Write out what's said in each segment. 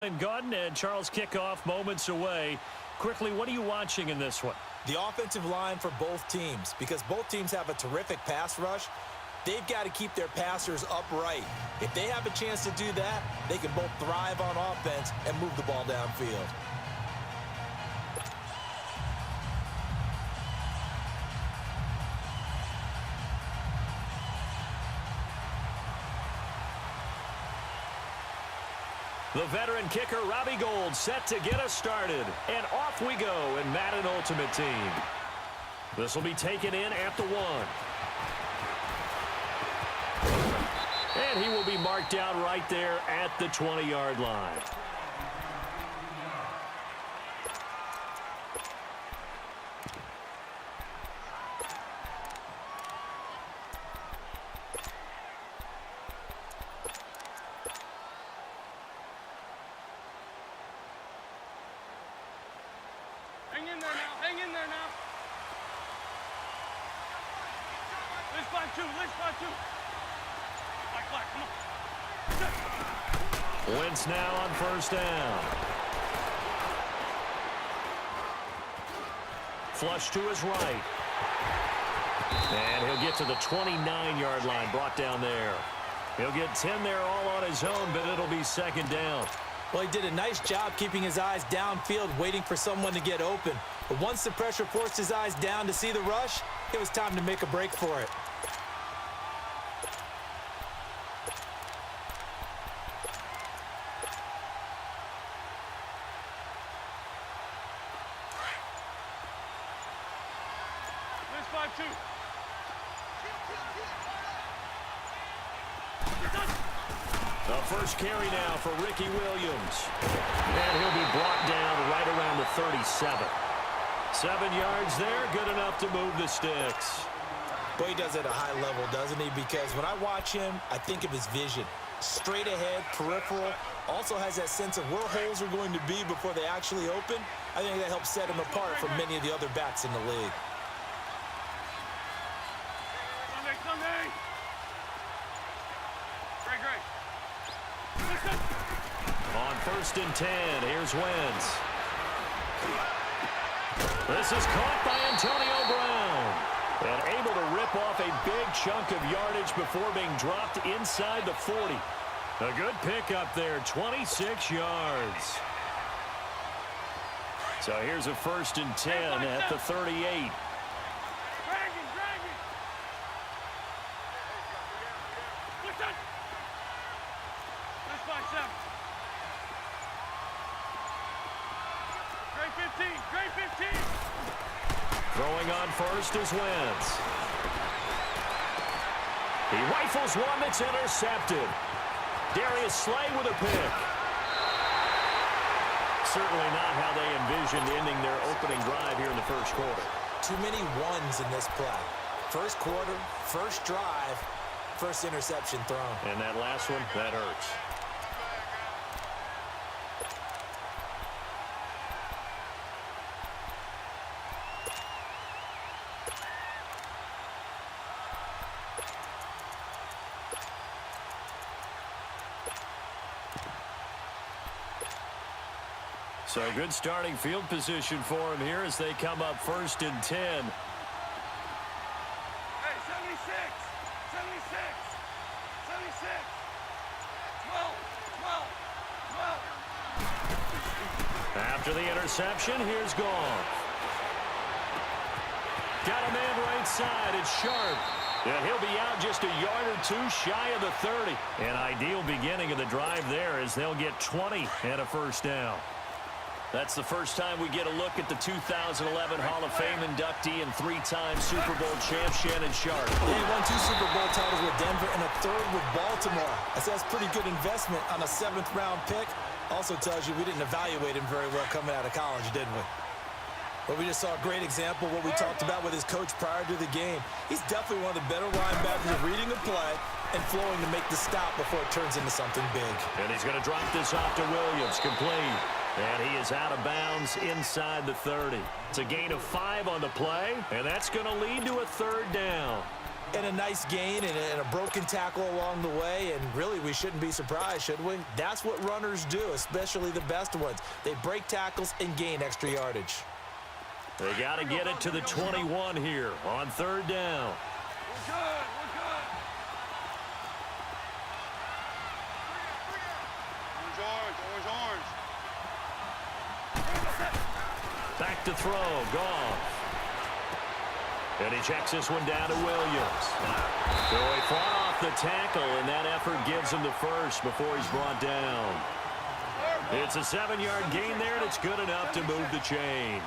And Gordon and Charles kickoff moments away. Quickly, what are you watching in this one? The offensive line for both teams, because both teams have a terrific pass rush. They've got to keep their passers upright. If they have a chance to do that, they can both thrive on offense and move the ball downfield. The veteran kicker, Robbie Gould, set to get us started. And off we go in Madden Ultimate Team. This will be taken in at the 1. And he will be marked down right there at the 20-yard line. Hang in there now. Hang in there now. Let's find two. Let's find two. Black, come on. Wentz now on first down. Flush to his right. And he'll get to the 29-yard line, brought down there. He'll get 10 there all on his own, but it'll be second down. Well, he did a nice job keeping his eyes downfield, waiting for someone to get open. But once the pressure forced his eyes down to see the rush, it was time to make a break for it. Let's find two. The first carry now for Ricky Williams. And he'll be brought down right around the 37. 7 yards there, good enough to move the sticks. Boy, he does it at a high level, doesn't he? Because when I watch him, I think of his vision. Straight ahead, peripheral, also has that sense of where holes are going to be before they actually open. I think that helps set him apart from many of the other backs in the league. Sunday. Great. On first and 10, here's Wentz. This is caught by Antonio Brown. And able to rip off a big chunk of yardage before being dropped inside the 40. A good pickup there, 26 yards. So here's a first and 10 at the 38. Dragging. Listen. Let's find seven. Great 15. Throwing on first is Wentz. He rifles one that's intercepted. Darius Slay with a pick. Certainly not how they envisioned ending their opening drive here in the first quarter. Too many ones in this play. First quarter, first drive, first interception thrown. And that last one, that hurts. So good starting field position for him here as they come up first and 10. Hey, 76. 12. After the interception, here's Goff. Got a man right side. It's Sharp. And he'll be out just a yard or two shy of the 30. An ideal beginning of the drive there as they'll get 20 and a first down. That's the first time we get a look at the 2011 Hall of Fame inductee and 3-time Super Bowl champ Shannon Sharp. Yeah, he won 2 Super Bowl titles with Denver and a 3rd with Baltimore. That's pretty good investment on a 7th-round pick. Also tells you we didn't evaluate him very well coming out of college, did we? But we just saw a great example of what we talked about with his coach prior to the game. He's definitely one of the better linebackers of reading a play and flowing to make the stop before it turns into something big. And he's going to drop this off to Williams, complete. And he is out of bounds inside the 30. It's a gain of 5 on the play, and that's going to lead to a 3rd down. And a nice gain and a broken tackle along the way, and really we shouldn't be surprised, should we? That's what runners do, especially the best ones. They break tackles and gain extra yardage. They got to get it to the 21 here on third down. We're good. We're good. Orange, orange. Back to throw. Goff. And he checks this one down to Williams. So he fought off the tackle, and that effort gives him the first before he's brought down. It's a 7-yard gain there, and it's good enough to move the chains.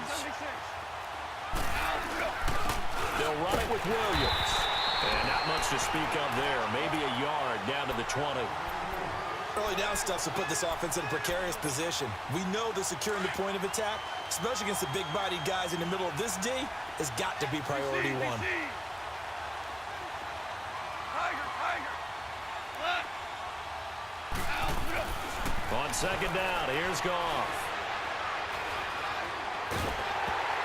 They'll run it with Williams. And not much to speak of there. Maybe a yard down to the 20. Early down stuff to put this offense in a precarious position. We know that securing the point of attack, especially against the big-bodied guys in the middle of this D, has got to be priority one. On second down, here's Goff.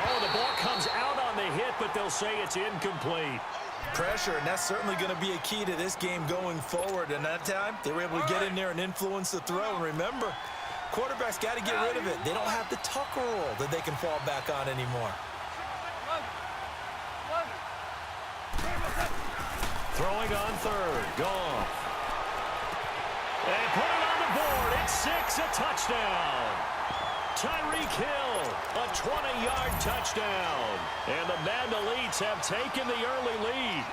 Oh, the ball comes out on the hit, but they'll say it's incomplete. Pressure, and that's certainly going to be a key to this game going forward. And that time, they were able to get in there and influence the throw. And remember, quarterbacks got to get rid of it. They don't have the Tucker roll that they can fall back on anymore. Throwing on third, Goff. They put it on the board. It's 6, a touchdown. Tyreek Hill, a 20-yard touchdown. And the Madden Elites have taken the early lead.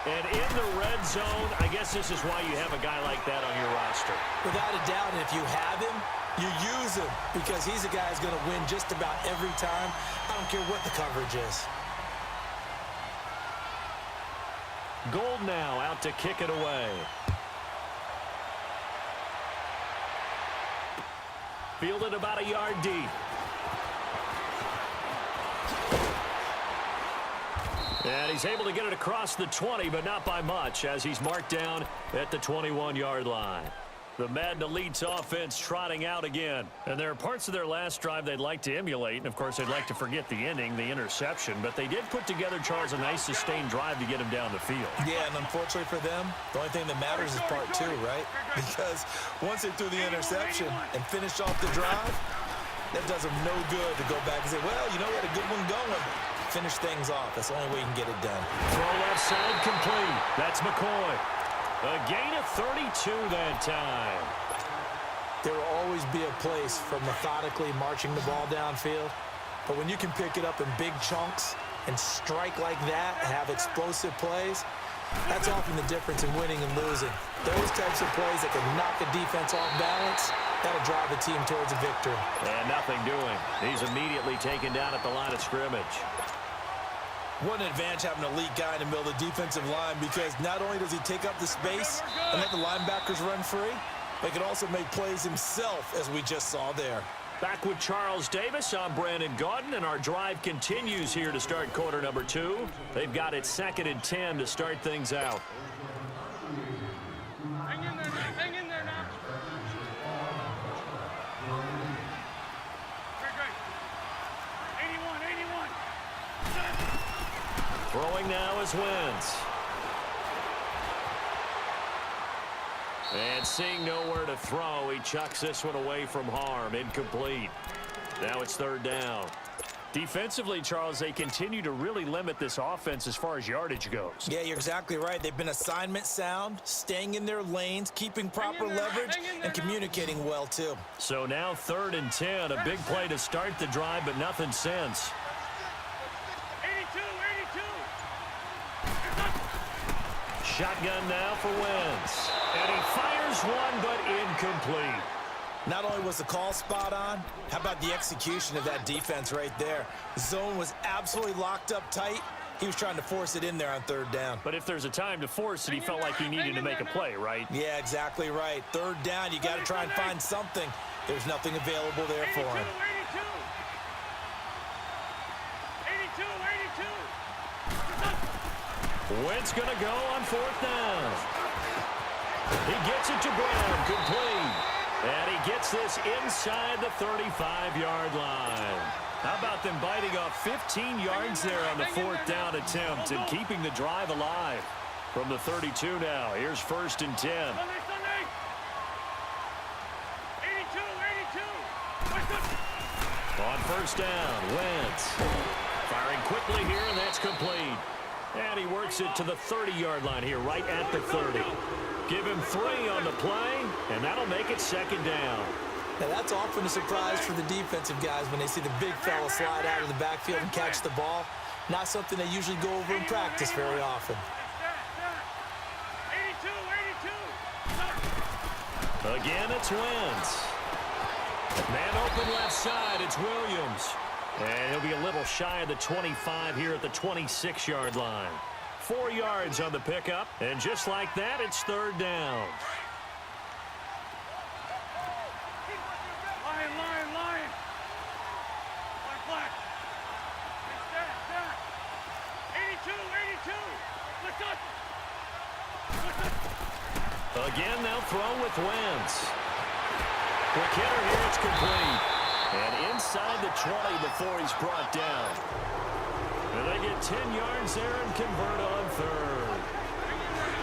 And in the red zone, I guess this is why you have a guy like that on your roster. Without a doubt, and if you have him, you use him because he's a guy who's going to win just about every time. I don't care what the coverage is. Gold now out to kick it away. Fielded about a yard deep. And he's able to get it across the 20, but not by much, as he's marked down at the 21-yard line. The Madden Elites offense trotting out again. And there are parts of their last drive they'd like to emulate. And, of course, they'd like to forget the ending, the interception. But they did put together, Charles, a nice sustained drive to get him down the field. Yeah, and unfortunately for them, the only thing that matters is part 2, right? Because once they threw the interception and finished off the drive, that does them no good to go back and say, well, you know, we had a good one going. Finish things off. That's the only way you can get it done. Throw left side complete. That's McCoy. A gain of 32 that time. There will always be a place for methodically marching the ball downfield. But when you can pick it up in big chunks and strike like that, have explosive plays, that's often the difference in winning and losing. Those types of plays that can knock the defense off balance, that'll drive the team towards a victory. And nothing doing. He's immediately taken down at the line of scrimmage. What an advantage having an elite guy in the middle of the defensive line, because not only does he take up the space and let the linebackers run free, but he can also make plays himself, as we just saw there. Back with Charles Davis, I'm Brandon Gaudin, and our drive continues here to start quarter number 2. They've got it 2nd and 10 to start things out. Hang in there now. Hang in there now. Great. 81. Throwing now is Wentz. And seeing nowhere to throw, he chucks this one away from harm. Incomplete. Now it's 3rd down. Defensively, Charles, they continue to really limit this offense as far as yardage goes. Yeah, you're exactly right. They've been assignment sound, staying in their lanes, keeping proper leverage, and communicating well, too. So now 3rd and 10, a big play to start the drive, but nothing since. 82. Shotgun now for Wentz. And he fires one, but incomplete. Not only was the call spot on, how about the execution of that defense right there? The zone was absolutely locked up tight. He was trying to force it in there on 3rd down. But if there's a time to force it, he felt like he needed to make a play, right? Yeah, exactly right. 3rd down, you got to try and find something. There's nothing available there for him. 82. Wentz going to go on 4th down. He gets it to Brown, complete. And he gets this inside the 35-yard line. How about them biting off 15 yards there on the fourth down attempt and keeping the drive alive? From the 32 now, here's 1st and 10. Sunday. 82. On 1st down, Wentz. Firing quickly here, and that's complete. And he works it to the 30-yard line here, right at the 30. Give him 3 on the play, and that'll make it 2nd down. Now, that's often a surprise for the defensive guys when they see the big fella slide out of the backfield and catch the ball. Not something they usually go over in practice very often. 82. Again, it's Wentz. Man open left side, it's Williams. And he'll be a little shy of the 25 here at the 26-yard line. 4 yards on the pickup, and just like that, it's 3rd down. Lion. Black. 82. Lift up. Again, they'll throw with Wentz. Quick hitter here, it's complete. And inside the 20 before he's brought down. And they get 10 yards there and convert on 3rd.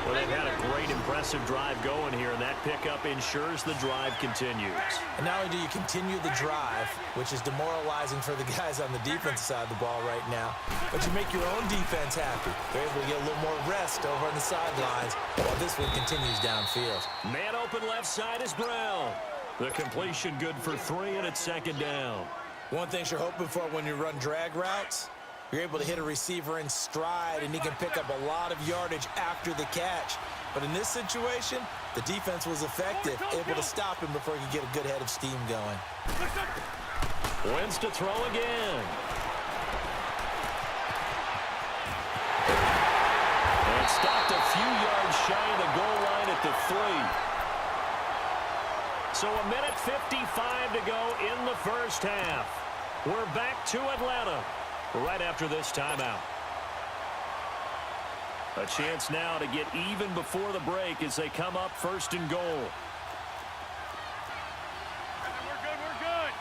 Well, they've had a great, impressive drive going here, and that pickup ensures the drive continues. And not only do you continue the drive, which is demoralizing for the guys on the defensive side of the ball right now, but you make your own defense happy. They're able to get a little more rest over on the sidelines while this one continues downfield. Man open left side is Brown. The completion good for 3, and it's 2nd down. One thing you're hoping for when you run drag routes, you're able to hit a receiver in stride, and he can pick up a lot of yardage after the catch. But in this situation, the defense was effective, able to stop him before he could get a good head of steam going. Wentz to throw again. And stopped a few yards shy of the goal line at the 3. So 1:55 to go in the first half. We're back to Atlanta right after this timeout. A chance now to get even before the break as they come up 1st and goal. We're good.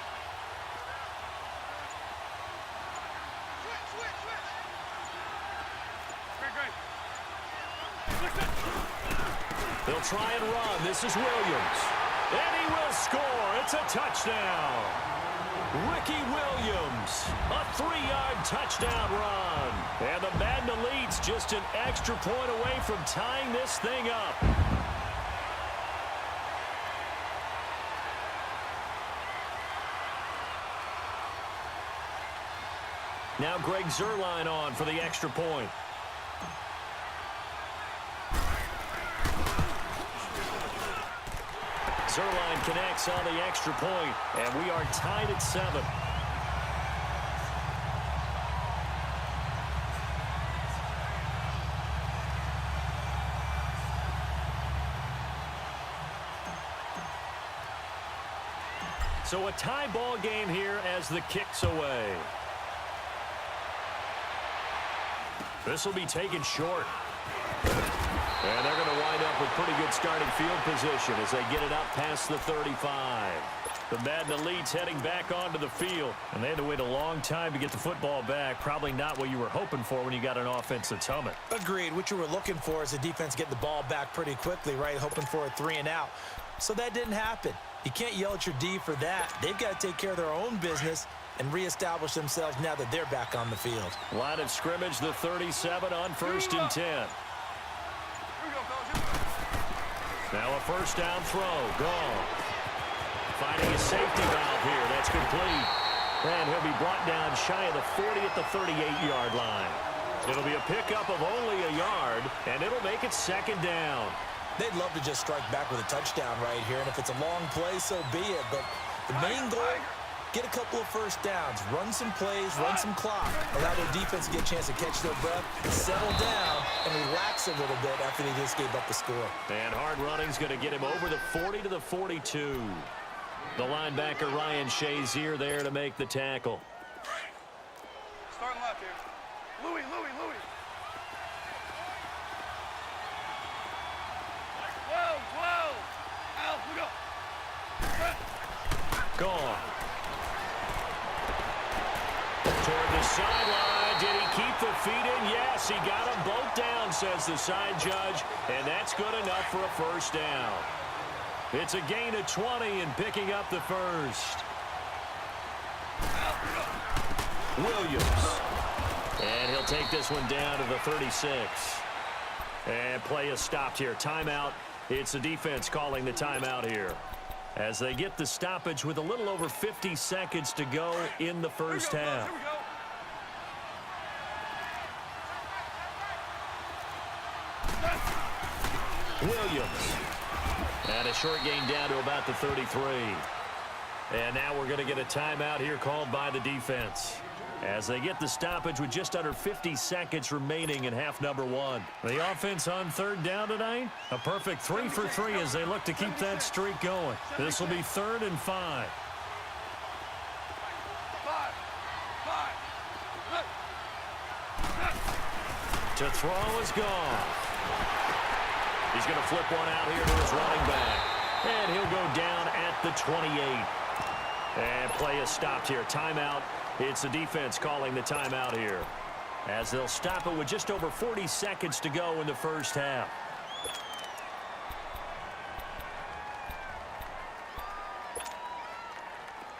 Great. They'll try and run. This is Williams. And he will score. It's a touchdown. Ricky Williams, a 3-yard touchdown run. And the Madden Elite's just an extra point away from tying this thing up. Now Greg Zuerlein on for the extra point. Zuerlein connects on the extra point, and we are tied at 7. So a tie ball game here as the kick's away. This will be taken short. And they're going to wind up with pretty good starting field position as they get it up past the 35. The Madden Elite's heading back onto the field. And they had to wait a long time to get the football back. Probably not what you were hoping for when you got an offense that's humming. Agreed. What you were looking for is the defense getting the ball back pretty quickly, right? Hoping for a 3-and-out. So that didn't happen. You can't yell at your D for that. They've got to take care of their own business and reestablish themselves now that they're back on the field. Line of scrimmage, the 37 on 1st and 10. Now a 1st down throw. Gone. Finding a safety valve here. That's complete. And he'll be brought down shy of the 40 at the 38-yard line. It'll be a pickup of only a yard, and it'll make it 2nd down. They'd love to just strike back with a touchdown right here, and if it's a long play, so be it. But the main goal, get a couple of 1st downs, run some plays, run some clock, allow their defense to get a chance to catch their breath, settle down, and relax a little bit after they just gave up the score. And hard running's going to get him over the 40 to the 42. The linebacker, Ryan Shazier, there to make the tackle. Starting left here. Louis. Whoa. Al, we go. Gone. sideline. Did he keep the feet in? Yes, he got them both down, says the side judge, and that's good enough for a first down. It's a gain of 20 and picking up the first. Williams. And he'll take this one down to the 36. And play is stopped here. Timeout. It's the defense calling the timeout here, as they get the stoppage with a little over 50 seconds to go in the first half. Williams. And a short gain down to about the 33. And now we're going to get a timeout here called by the defense, as they get the stoppage with just under 50 seconds remaining in half number one. The offense on third down tonight, a perfect 3 for 3 as they look to keep that streak going. This will be 3rd and 5. To throw is gone. He's going to flip one out here to his running back, and he'll go down at the 28. And play is stopped here. Timeout. It's the defense calling the timeout here, as they'll stop it with just over 40 seconds to go in the first half.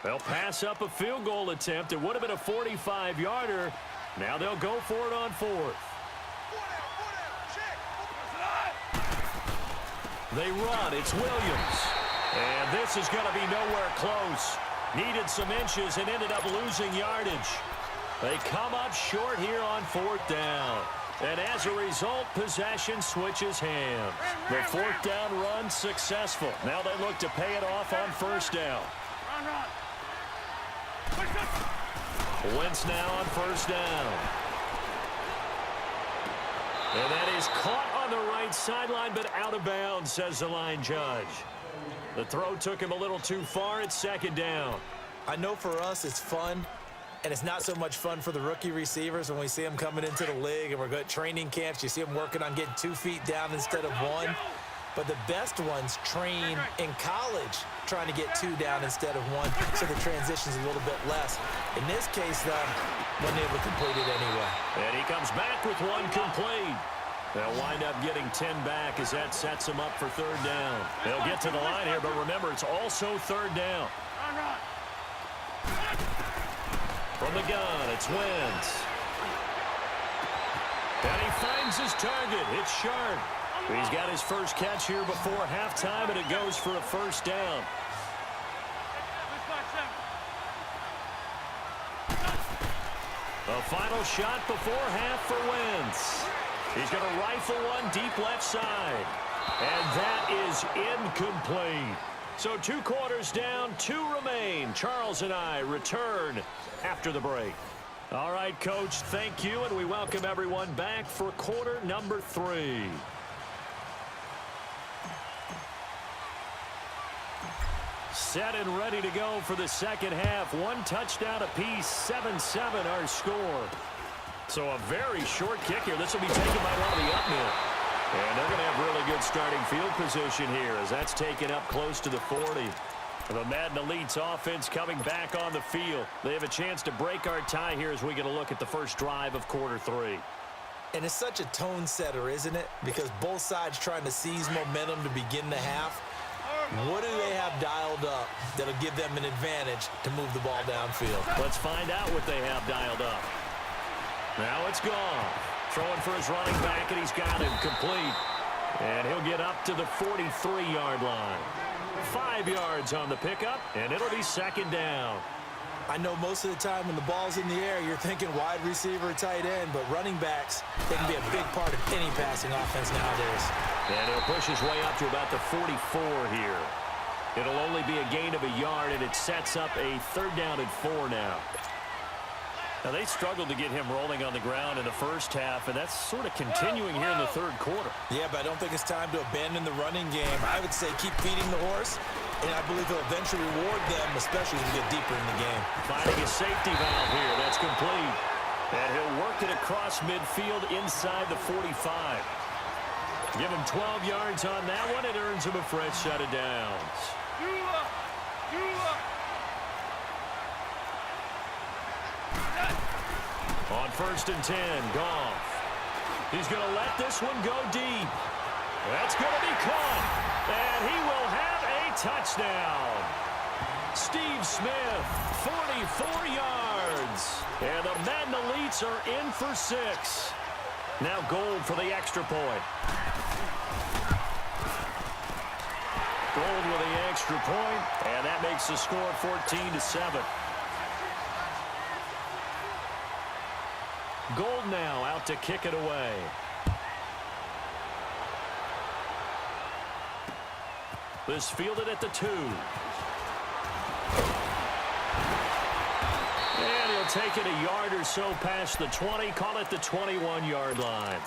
They'll pass up a field goal attempt. It would have been a 45-yarder. Now they'll go for it on 4th. They run. It's Williams. And this is going to be nowhere close. Needed some inches and ended up losing yardage. They come up short here on 4th down. And as a result, possession switches hands. The 4th down run successful. Now they look to pay it off on 1st down. Wentz now on 1st down. And that is caught on the right sideline, but out of bounds, says the line judge. The throw took him a little too far. It's 2nd down. I know for us it's fun, and it's not so much fun for the rookie receivers when we see them coming into the league and we're going to training camps. You see them working on getting 2 feet down instead of 1. But the best ones train in college trying to get 2 down instead of 1, so the transition's a little bit less. In this case, though, wasn't able to complete it anyway. And he comes back with 1 complete. They'll wind up getting 10 back as that sets them up for 3rd down. They'll get to the line here, but remember, it's also 3rd down. From the gun, it's Wentz. And he finds his target. It's Sharp. He's got his first catch here before halftime, and it goes for a 1st down. A final shot before half for Wentz. He's going to rifle one deep left side. And that is incomplete. So 2 quarters down, 2 remain. Charles and I return after the break. All right, Coach, thank you, and we welcome everyone back for quarter number 3. Set and ready to go for the second half. 1 touchdown apiece, 7-7 our score. So a very short kick here. This will be taken by one of the upmill. And they're going to have really good starting field position here, as that's taken up close to the 40. The Madden Elite's offense coming back on the field. They have a chance to break our tie here as we get a look at the first drive of quarter 3. And it's such a tone setter, isn't it? Because both sides trying to seize momentum to begin the half. What do they have dialed up that'll give them an advantage to move the ball downfield? Let's find out what they have dialed up. Now it's gone. Throwing for his running back, and he's got him complete. And he'll get up to the 43-yard line. 5 yards on the pickup, and it'll be 2nd down. I know most of the time when the ball's in the air, you're thinking wide receiver, tight end, but running backs, they can be a big part of any passing offense nowadays. And he'll push his way up to about the 44 here. It'll only be a gain of a yard, and it sets up a 3rd down and 4 now. Now, they struggled to get him rolling on the ground in the first half, and that's sort of continuing here in the 3rd quarter. Yeah, but I don't think it's time to abandon the running game. I would say keep feeding the horse, and I believe he'll eventually reward them, especially as we get deeper in the game. Finding a safety valve here. That's complete. And he'll work it across midfield inside the 45. Give him 12 yards on that one. It earns him a fresh set of downs. On 1st and 10, Goff. He's going to let this one go deep. That's going to be caught. And he will have a touchdown. Steve Smith, 44 yards. And the Madden Elites are in for 6. Now Gold for the extra point. Gold with the extra point, and that makes the score 14-7. Gold now out to kick it away. This fielded at the 2. And he'll take it a yard or so past the 20, call it the 21-yard line.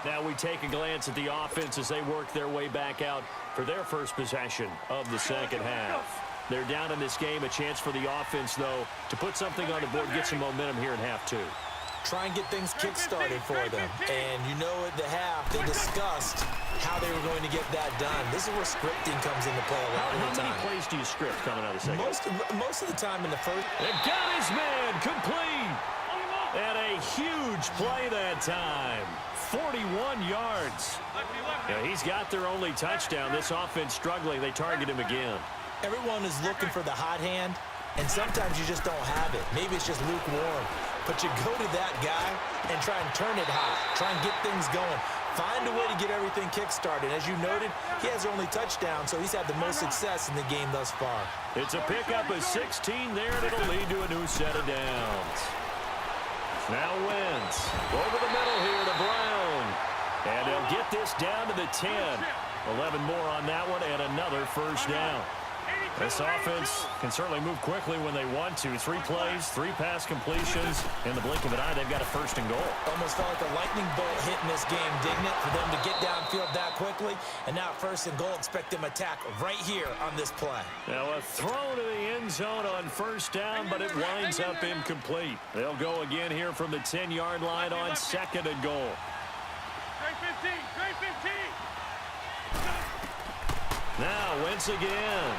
Now we take a glance at the offense as they work their way back out for their first possession of the second half. They're down in this game. A chance for the offense, though, to put something on the board, get some momentum here in half 2. Try and get things kick-started for them. And you know at the half, they discussed how they were going to get that done. This is where scripting comes into play a lot of the time. How many plays do you script coming out of the second? Most of the time in the first. It got his man complete. And a huge play that time. 41 yards. Yeah, he's got their only touchdown. This offense struggling. They target him again. Everyone is looking for the hot hand, and sometimes you just don't have it. Maybe it's just lukewarm. But you go to that guy and try and turn it hot. Try and get things going. Find a way to get everything kick-started. As you noted, he has their only touchdown, so he's had the most success in the game thus far. It's a pickup of 16 there, and it'll lead to a new set of downs. Now Wentz over the middle here to Brown. And they'll get this down to the 10. 11 more on that one, and another first down. This offense can certainly move quickly when they want to. 3 plays, 3 pass completions. In the blink of an eye, they've got a 1st and goal. Almost felt like a lightning bolt hit in this game, didn't it? For them to get downfield that quickly. And now 1st and goal, expect them attack right here on this play. Now a throw to the end zone on 1st down, but it winds up incomplete. They'll go again here from the 10-yard line on 2nd and goal. Trey 15, Trey 15. Now Wentz again.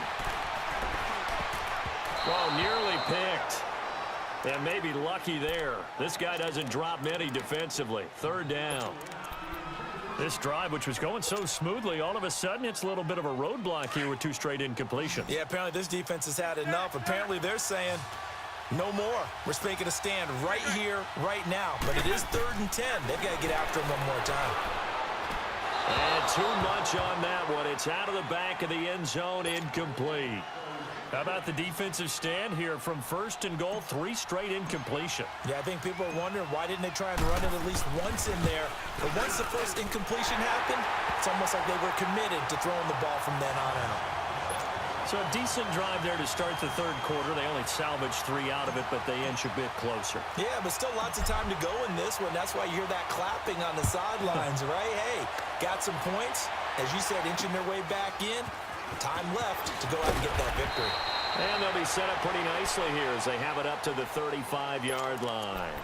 Well, nearly picked. And maybe lucky there. This guy doesn't drop many defensively. 3rd down. This drive, which was going so smoothly, all of a sudden it's a little bit of a roadblock here with 2 straight incompletions. Yeah, apparently this defense has had enough. Apparently they're saying no more. We're making a stand right here, right now. But it is 3rd and 10. They've got to get after him one more time. And too much on that one. It's out of the back of the end zone, incomplete. How about the defensive stand here from 1st and goal, 3 straight incompletion? Yeah, I think people are wondering why didn't they try and run it at least once in there. But once the first incompletion happened, it's almost like they were committed to throwing the ball from then on out. So a decent drive there to start the 3rd quarter. They only salvaged 3 out of it, but they inch a bit closer. Yeah, but still lots of time to go in this one. That's why you hear that clapping on the sidelines, right? Hey, got some points. As you said, inching their way back in. Time left to go out and get that victory. And they'll be set up pretty nicely here as they have it up to the 35-yard line.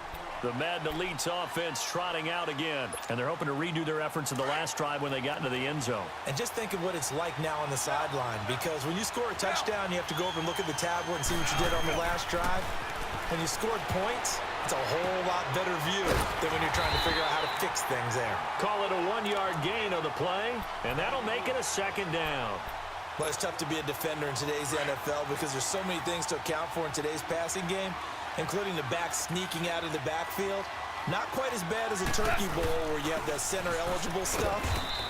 The Madden Elites offense trotting out again, and they're hoping to redo their efforts in the last drive when they got into the end zone. And just think of what it's like now on the sideline, because when you score a touchdown, you have to go over and look at the tablet and see what you did on the last drive. When you scored points, it's a whole lot better view than when you're trying to figure out how to fix things there. Call it a 1-yard gain on the play, and that'll make it a 2nd down. Well, it's tough to be a defender in today's NFL because there's so many things to account for in today's passing game, including the back sneaking out of the backfield. Not quite as bad as a turkey bowl where you have that center-eligible stuff,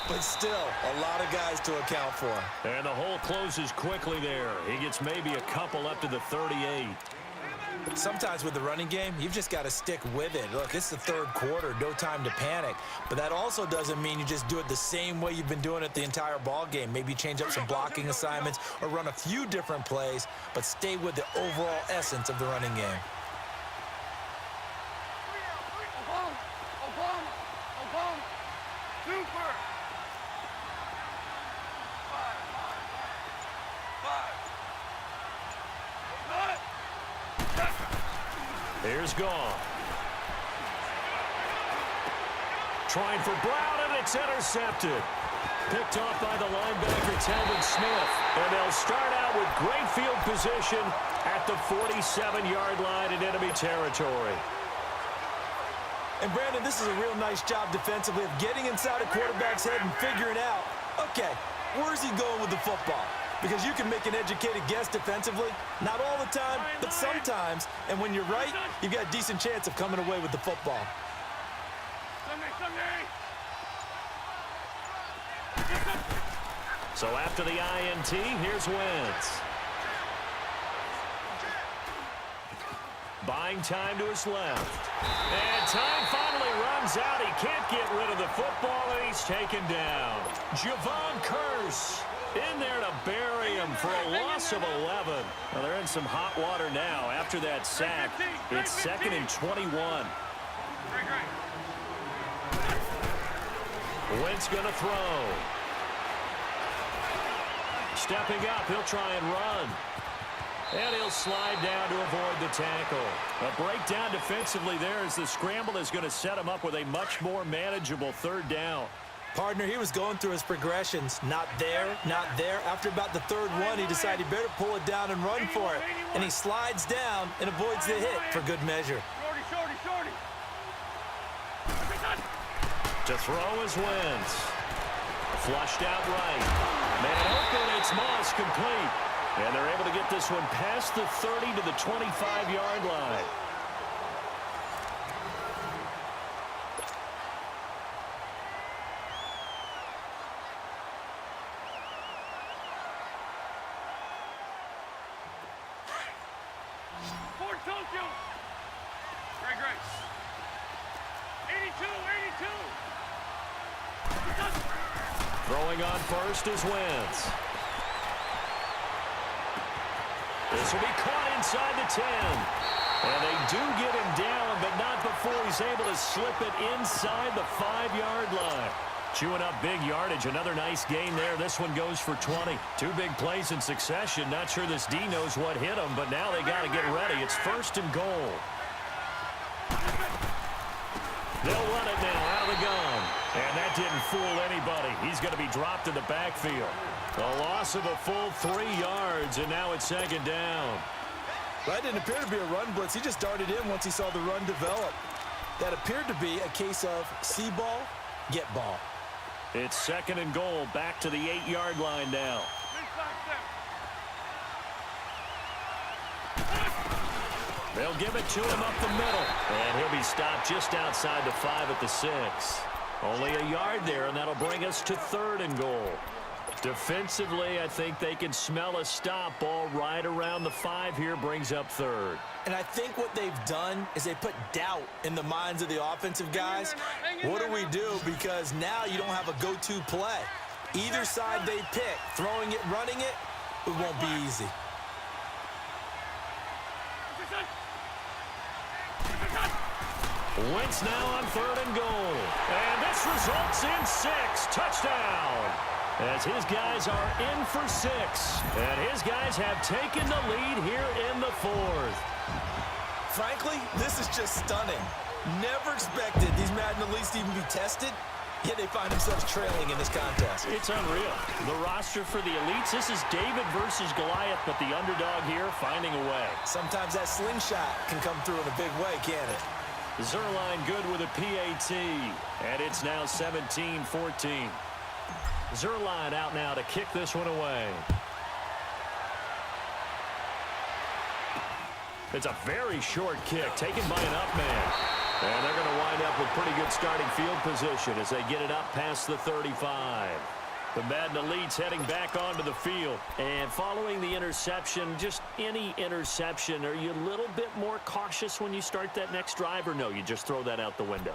but still a lot of guys to account for. And the hole closes quickly there. He gets maybe a couple up to the 38. Sometimes with the running game, you've just got to stick with it. Look, it's the 3rd quarter, no time to panic. But that also doesn't mean you just do it the same way you've been doing it the entire ball game. Maybe change up some blocking assignments or run a few different plays, but stay with the overall essence of the running game. Super. Here's Goff. Trying for Brown, and it's intercepted. Picked off by the linebacker, Talvin Smith. And they'll start out with great field position at the 47-yard line in enemy territory. And, Brandon, this is a real nice job defensively of getting inside a quarterback's head and figuring out, okay, where's he going with the football? Because you can make an educated guess defensively. Not all the time, but sometimes. And when you're right, you've got a decent chance of coming away with the football. So after the INT, here's Wentz. Buying time to his left. And time finally runs out. He can't get rid of the football, and he's taken down. Javon Curse in there to bury him for a loss of 11. Well, they're in some hot water now after that sack. It's 2nd and 21. Wentz going to throw. Stepping up, he'll try and run. And he'll slide down to avoid the tackle. A breakdown defensively there as the scramble is going to set him up with a much more manageable 3rd down. Partner, he was going through his progressions. Not there, not there. After about the 3rd one, he decided he better pull it down and run for it. And he slides down and avoids the hit for good measure. Shorty. To throw is Wentz. Flushed out right. Man open, it's Moss complete. And they're able to get this one past the 30 to the 25-yard line. Fort Tokyo. Great. 82. Throwing on first is Wentz. This will be caught inside the 10. And they do get him down, but not before he's able to slip it inside the 5-yard line. Chewing up big yardage. Another nice gain there. This one goes for 20. 2 big plays in succession. Not sure this D knows what hit him, but now they got to get ready. It's 1st and goal. They'll run it now out of the gun. And that didn't fool anybody. He's going to be dropped in the backfield. A loss of a full 3 yards, and now it's 2nd down. That didn't appear to be a run blitz. He just darted in once he saw the run develop. That appeared to be a case of see ball, get ball. It's 2nd and goal, back to the 8-yard line now. They'll give it to him up the middle. And he'll be stopped just outside the 5 at the 6. Only a yard there, and that'll bring us to 3rd and goal. Defensively, I think they can smell a stop. Ball right around the 5 here, brings up 3rd. And I think what they've done is they put doubt in the minds of the offensive guys. What do we do? Because now you don't have a go-to play. Either side they pick, throwing it, running it, it won't be easy. Wentz now on 3rd and goal. And this results in 6. Touchdown. As his guys are in for 6. And his guys have taken the lead here in the 4th. Frankly, this is just stunning. Never expected these Madden elites to even be tested, yet they find themselves trailing in this contest. It's unreal. The roster for the elites, this is David versus Goliath, but the underdog here finding a way. Sometimes that slingshot can come through in a big way, can't it? Zerline good with a PAT, and it's now 17-14. Zerline out now to kick this one away. It's a very short kick taken by an up man. And they're going to wind up with pretty good starting field position as they get it up past the 35. The Madden elites heading back onto the field. And following the interception, just any interception, are you a little bit more cautious when you start that next drive, or no, you just throw that out the window?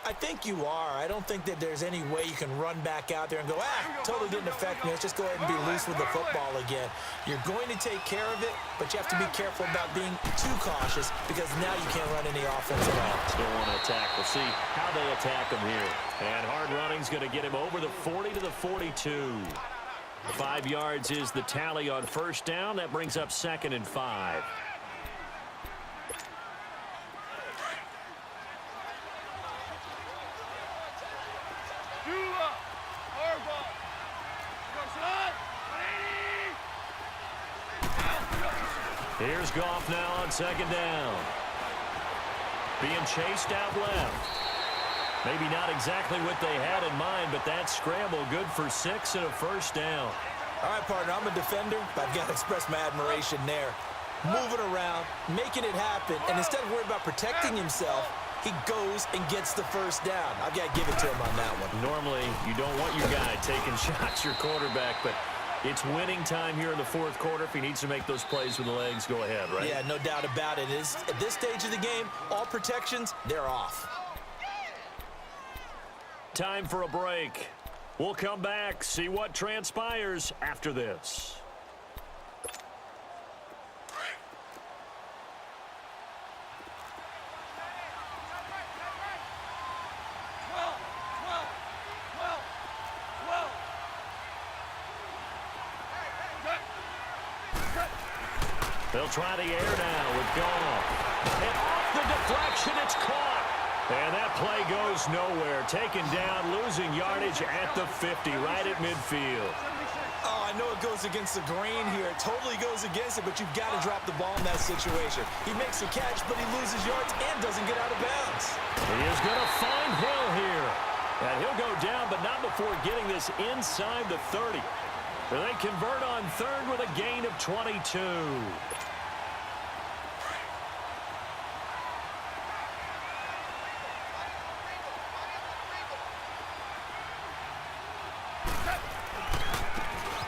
I think you are. I don't think that there's any way you can run back out there and go, totally didn't affect me. Let's just go ahead and be loose with the football again. You're going to take care of it, but you have to be careful about being too cautious because now you can't run any offense at all. Still want to attack. We'll see how they attack him here. And hard running's going to get him over the 40 to the 42. 5 yards is the tally on 1st down. That brings up 2nd and 5. Here's Goff now on 2nd down. being chased out left. Maybe not exactly what they had in mind, but that scramble good for 6 and a first down. All right, partner, I'm a defender, but I've got to express my admiration there. Moving around, making it happen, and instead of worrying about protecting himself, he goes and gets the first down. I've got to give it to him on that one. Normally, you don't want your guy taking shots, your quarterback, but it's winning time here in the fourth quarter. If he needs to make those plays with the legs, go ahead, right? Yeah, no doubt about it. At this stage of the game, all protections, they're off. Time for a break. We'll come back, see what transpires after this. They'll try the air now with Goff. And off the deflection, it's caught. And that play goes nowhere. Taken down, losing yardage at the 50, right at midfield. Oh, I know it goes against the grain here. It totally goes against it, but you've got to drop the ball in that situation. He makes a catch, but he loses yards and doesn't get out of bounds. He is going to find Hill here. And he'll go down, but not before getting this inside the 30. They convert on third with a gain of 22.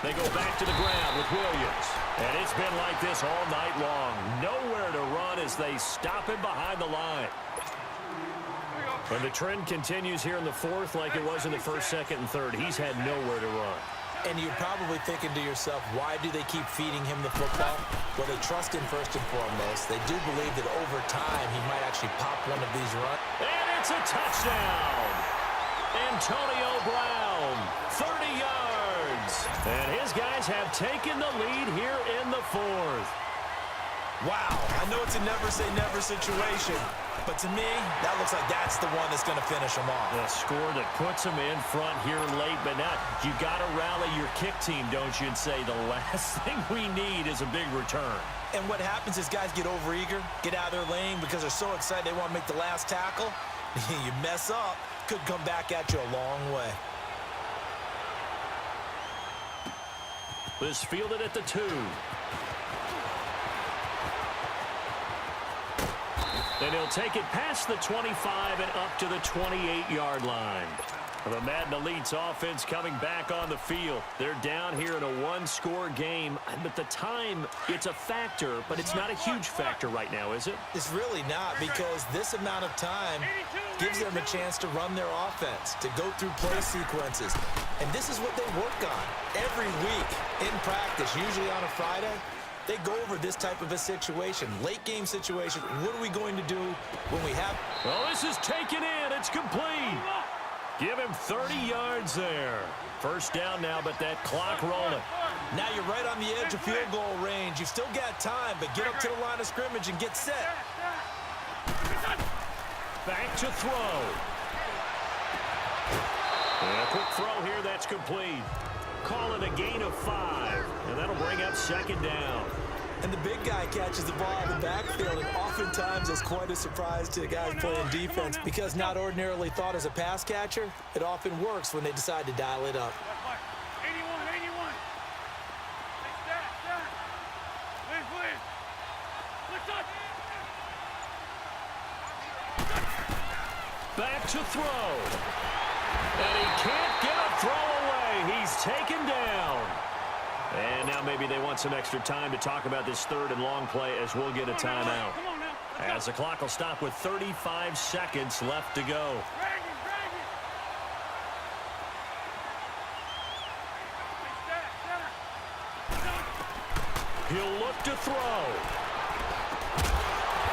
They go back to the ground with Williams. And it's been like this all night long. Nowhere to run as they stop him behind the line. And the trend continues here in the fourth like it was in the first, second, and third. He's had nowhere to run. And you're probably thinking to yourself, why do they keep feeding him the football? Well, they trust him first and foremost. They do believe that over time he might actually pop one of these runs. And it's a touchdown. Antonio Brown, 30 yards. And his guys have taken the lead here in the fourth. Wow, I know it's a never-say-never situation, but to me, that looks like that's the one that's going to finish them off. The score that puts them in front here late, but now you got to rally your kick team, don't you, and say the last thing we need is a big return. And what happens is guys get overeager, get out of their lane because they're so excited they want to make the last tackle. You mess up, could come back at you a long way. This fielded at the 2. And he'll take it past the 25 and up to the 28-yard line. The Madden Elite's offense coming back on the field. They're down here in a one-score game. But the time, it's a factor, but it's not a huge factor right now, is it? It's really not, because this amount of time gives them a chance to run their offense, to go through play sequences. And this is what they work on every week in practice, usually on a Friday. They go over this type of a situation, late game situation. What are we going to do when we have... Well, this is taken in. It's complete. Give him 30 yards there. First down now, but that clock rolling. Now you're right on the edge of field goal range. You've still got time, but get up to the line of scrimmage and get set. Back to throw. And a quick throw here, that's complete. Call it a gain of 5, and that'll bring up second down. And the big guy catches the ball in the backfield, and oftentimes it's quite a surprise to the guys playing defense, because not ordinarily thought as a pass catcher, it often works when they decide to dial it up. 81. Back to throw. And he can't get a throw away. He's taken down. And now maybe they want some extra time to talk about this third and long play as we'll get a timeout. As the clock will stop with 35 seconds left to go. He'll look to throw.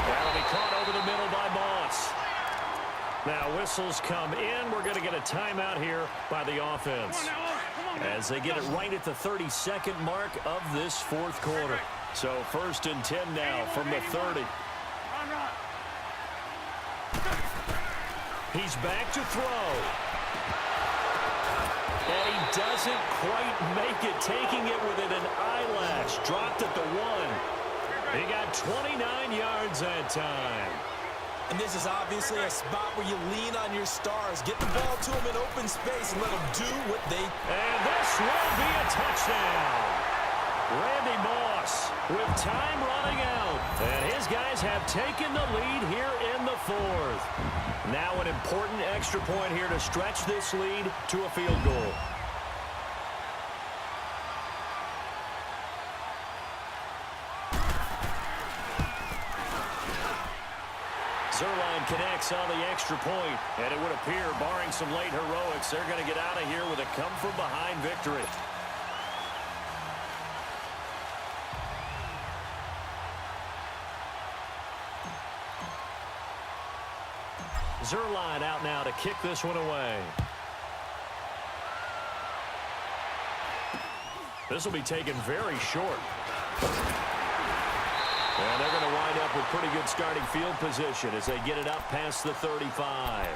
That'll be caught over the middle by Moss. Now whistles come in. We're going to get a timeout here by the offense, as they get it right at the 32nd mark of this fourth quarter. So 1st and 10 now from the 30. He's back to throw. And he doesn't quite make it, taking it within an eyelash. Dropped at the 1. He got 29 yards that time. And this is obviously a spot where you lean on your stars. Get the ball to them in open space and let them do what they... And this will be a touchdown. Randy Moss with time running out. And his guys have taken the lead here in the fourth. Now an important extra point here to stretch this lead to a field goal. Zerline connects on the extra point, and it would appear, barring some late heroics, they're going to get out of here with a come-from-behind victory. Zerline out now to kick this one away. This will be taken very short. And they're going to wind up with pretty good starting field position as they get it up past the 35.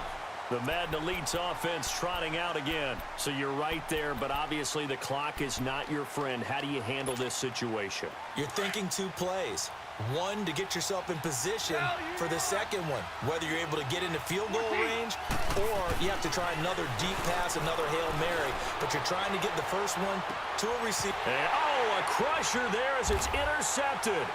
The Madden Elite's offense trotting out again. So you're right there, but obviously the clock is not your friend. How do you handle this situation? You're thinking two plays. One, to get yourself in position for the second one, whether you're able to get into field goal range or you have to try another deep pass, another Hail Mary, but you're trying to get the first one to a receiver. And, oh, a crusher there as it's intercepted.